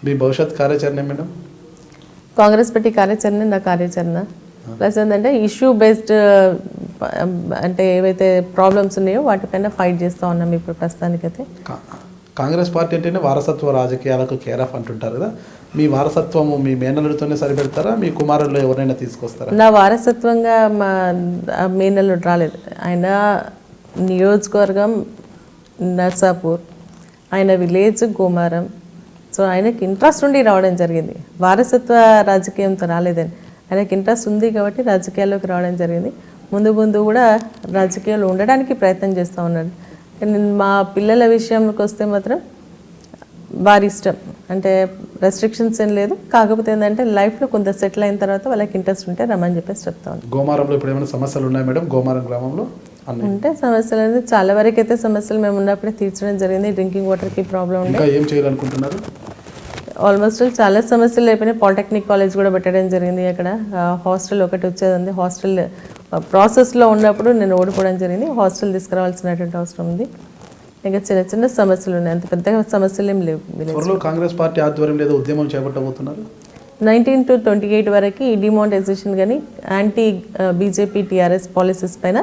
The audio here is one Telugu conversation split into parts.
మీ భవిష్యత్ కార్యాచరణ మేడం? కాంగ్రెస్ పార్టీ కార్యాచరణ నా కార్యాచరణ ప్లస్ ఏంటంటే ఇష్యూ బేస్డ్ అంటే ఏవైతే ప్రాబ్లమ్స్ ఉన్నాయో వాటిపైన ఫైట్ చేస్తూ ఉన్నాం ఇప్పుడు ప్రస్తుతానికైతే. కాంగ్రెస్ పార్టీ అంటేనే వారసత్వ రాజకీయాలకు కేర్ ఆఫ్ అంటుంటారు కదా, మీ వారసత్వము మీ మేనల్లుడితోనే సరిపెడతారా, మీ కుమారుల్లో ఎవరైనా తీసుకొస్తారా? నా వారసత్వంగా మా మేనల్లుడు రాలేదు. ఆయన నియోజకవర్గం నర్సాపూర్, ఆయన విలేజ్ గోమారం. సో ఆయనకి ఇంట్రెస్ట్ ఉండి రావడం జరిగింది, వారసత్వ రాజకీయంతో రాలేదని. ఆయనకి ఇంట్రెస్ట్ ఉంది కాబట్టి రాజకీయాల్లోకి రావడం జరిగింది. ముందు ముందు కూడా రాజకీయాలు ఉండడానికి ప్రయత్నం చేస్తూ ఉన్నాడు. మా పిల్లల విషయంకి వస్తే మాత్రం వారి ఇష్టం, అంటే రెస్ట్రిక్షన్స్ ఏం లేదు. కాకపోతే ఏంటంటే లైఫ్లో కొంత సెటిల్ అయిన తర్వాత వాళ్ళకి ఇంట్రెస్ట్ ఉంటే రమ్మని చెప్పేసి చెప్తా ఉన్నాను. గోమారంలో ఇప్పుడు ఏమైనా సమస్యలు ఉన్నాయి మేడం? గోమారం గ్రామంలో అంటే సమస్యలు అనేది చాలా వరకు అయితే సమస్యలు మేము ఉన్నప్పుడే తీర్చడం జరిగింది. డ్రింకింగ్ వాటర్కి ప్రాబ్లం ఉంది. ఏం చేయాలనుకుంటున్నారు? ఆల్మోస్ట్ చాలా సమస్యలు అయిపోయినాయి. పాలిటెక్నిక్ కాలేజ్ కూడా పెట్టడం జరిగింది. అక్కడ హాస్టల్ ఒకటి వచ్చేది ఉంది. హాస్టల్ ప్రాసెస్లో ఉన్నప్పుడు నేను ఓడిపోవడం జరిగింది. హాస్టల్ తీసుకురావాల్సినటువంటి అవసరం ఉంది. ఇంకా చిన్న చిన్న సమస్యలు ఉన్నాయి, అంత పెద్దగా సమస్యలు ఏం లేవు. కాంగ్రెస్ పార్టీ ఆధ్వర్యం లేదా ఉద్యమం చేపట్టబోతున్నారు 19 to 28 వరకు ఈ డిమానిటైజేషన్ కానీ యాంటీ బీజేపీ టీఆర్ఎస్ పాలసీస్ పైన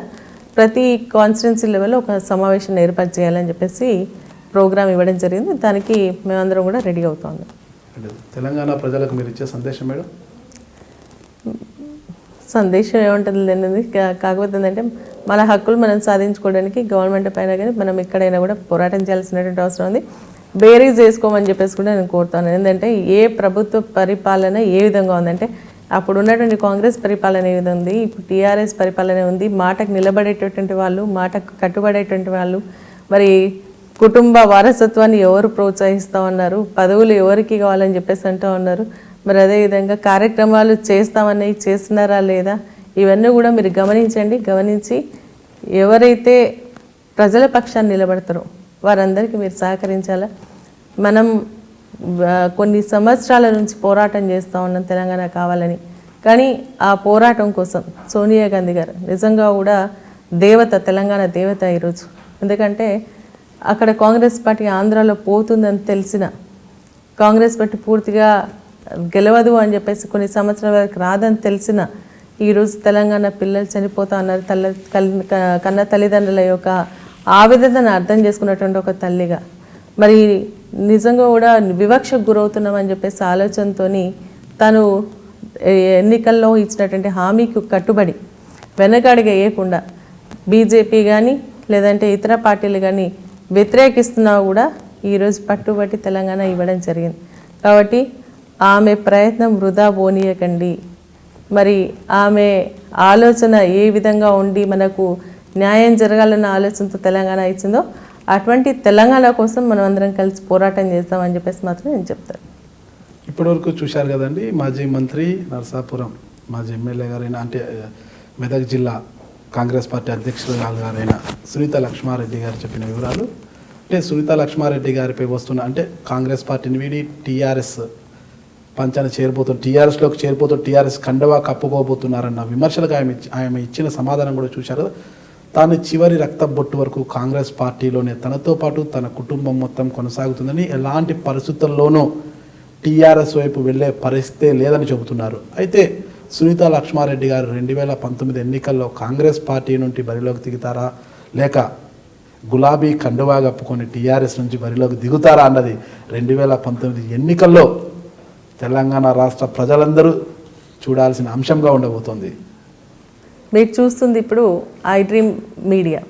ప్రతి కాన్స్టిట్యున్సీ లెవెల్లో ఒక సమావేశం ఏర్పాటు చేయాలని చెప్పేసి ప్రోగ్రామ్ ఇవ్వడం జరిగింది. దానికి మేమందరం కూడా రెడీ అవుతాం. తెలంగాణ ప్రజలకు మీరు ఇచ్చే సందేశం మేడం? సందేశం ఏముంటుంది అనేది, కాకపోతే ఏంటంటే మన హక్కులు మనం సాధించుకోవడానికి గవర్నమెంట్ పైన కానీ మనం ఎక్కడైనా కూడా పోరాటం చేయాల్సినటువంటి అవసరం ఉంది. బేరీజ్ చేసుకోమని చెప్పేసి కూడా నేను కోరుతాను. ఏంటంటే ఏ ప్రభుత్వ పరిపాలన ఏ విధంగా ఉందంటే, అప్పుడు ఉన్నటువంటి కాంగ్రెస్ పరిపాలన ఏ విధంగా ఉంది, ఇప్పుడు టీఆర్ఎస్ పరిపాలన ఉంది. మాటకు నిలబడేటటువంటి వాళ్ళు, మాటకు కట్టుబడేటువంటి వాళ్ళు, మరి కుటుంబ వారసత్వాన్ని ఎవరు ప్రోత్సహిస్తూ ఉన్నారు, పదవులు ఎవరికి కావాలని చెప్పేసి అంటూ ఉన్నారు. మరి అదేవిధంగా కార్యక్రమాలు చేస్తామని చేస్తున్నారా లేదా, ఇవన్నీ కూడా మీరు గమనించండి. గమనించి ఎవరైతే ప్రజల పక్షాన్ని నిలబడతారో వారందరికీ మీరు సహకరించాలా. మనం కొన్ని సంవత్సరాల నుంచి పోరాటం చేస్తూ ఉన్నాం తెలంగాణ కావాలని. కానీ ఆ పోరాటం కోసం సోనియా గాంధీ గారు నిజంగా కూడా దేవత, తెలంగాణ దేవత ఈరోజు. ఎందుకంటే అక్కడ కాంగ్రెస్ పార్టీ ఆంధ్రాలో పోతుందని తెలిసిన, కాంగ్రెస్ పార్టీ పూర్తిగా గెలవదు అని చెప్పేసి కొన్ని సంవత్సరాల వరకు రాదని తెలిసిన, ఈరోజు తెలంగాణ పిల్లలు చనిపోతా ఉన్నారు. కన్న తల్లిదండ్రుల యొక్క ఆవేదనను అర్థం చేసుకున్నటువంటి ఒక తల్లిగా, మరి నిజంగా కూడా వివక్షకు గురవుతున్నామని చెప్పేసి ఆలోచనతో తను ఎన్నికల్లో ఇచ్చినటువంటి హామీకి కట్టుబడి వెనకడుగు వేయకుండా బీజేపీ కానీ లేదంటే ఇతర పార్టీలు కానీ వ్యతిరేకిస్తున్నా కూడా ఈరోజు పట్టుబట్టి తెలంగాణ ఇవ్వడం జరిగింది. కాబట్టి ఆమె ప్రయత్నం వృధా పోనీయకండి. మరి ఆమె ఆలోచన ఏ విధంగా ఉండి మనకు న్యాయం జరగాలన్న ఆలోచనతో తెలంగాణ ఇచ్చిందో అటువంటి తెలంగాణ కోసం మనం అందరం కలిసి పోరాటం చేస్తామని చెప్పేసి మాత్రం నేను చెప్తాను. ఇప్పటివరకు చూశారు కదండి, మాజీ మంత్రి నరసాపురం మాజీ ఎమ్మెల్యే గారైన, అంటే మెదక్ జిల్లా కాంగ్రెస్ పార్టీ అధ్యక్షురాలు గారైన సునీత లక్ష్మారెడ్డి గారు చెప్పిన వివరాలు. అంటే సునీత లక్ష్మారెడ్డి గారిపై వస్తున్న, అంటే కాంగ్రెస్ పార్టీని వీడి టీఆర్ఎస్ పంచాన్ని చేరిపోతున్న, టీఆర్ఎస్లోకి చేరిపోతున్న, టీఆర్ఎస్ కండవా కప్పుకోబోతున్నారన్న విమర్శలకు ఆమె ఇచ్చిన సమాధానం కూడా చూశారు. తాను చివరి రక్త బొట్టు వరకు కాంగ్రెస్ పార్టీలోనే తనతో పాటు తన కుటుంబం మొత్తం కొనసాగుతుందని, ఎలాంటి పరిస్థితుల్లోనూ టీఆర్ఎస్ వైపు వెళ్ళే పరిస్థితే లేదని చెబుతున్నారు. అయితే సునీత లక్ష్మారెడ్డి గారు 2019 ఎన్నికల్లో కాంగ్రెస్ పార్టీ నుండి బరిలోకి దిగుతారా, లేక గులాబీ కండువా కప్పుకొని టీఆర్ఎస్ నుంచి బరిలోకి దిగుతారా అన్నది 2019 ఎన్నికల్లో తెలంగాణ రాష్ట్ర ప్రజలందరూ చూడాల్సిన అంశంగా ఉండబోతోంది. మీరు చూస్తుంది ఇప్పుడు ఐ డ్రీమ్ మీడియా.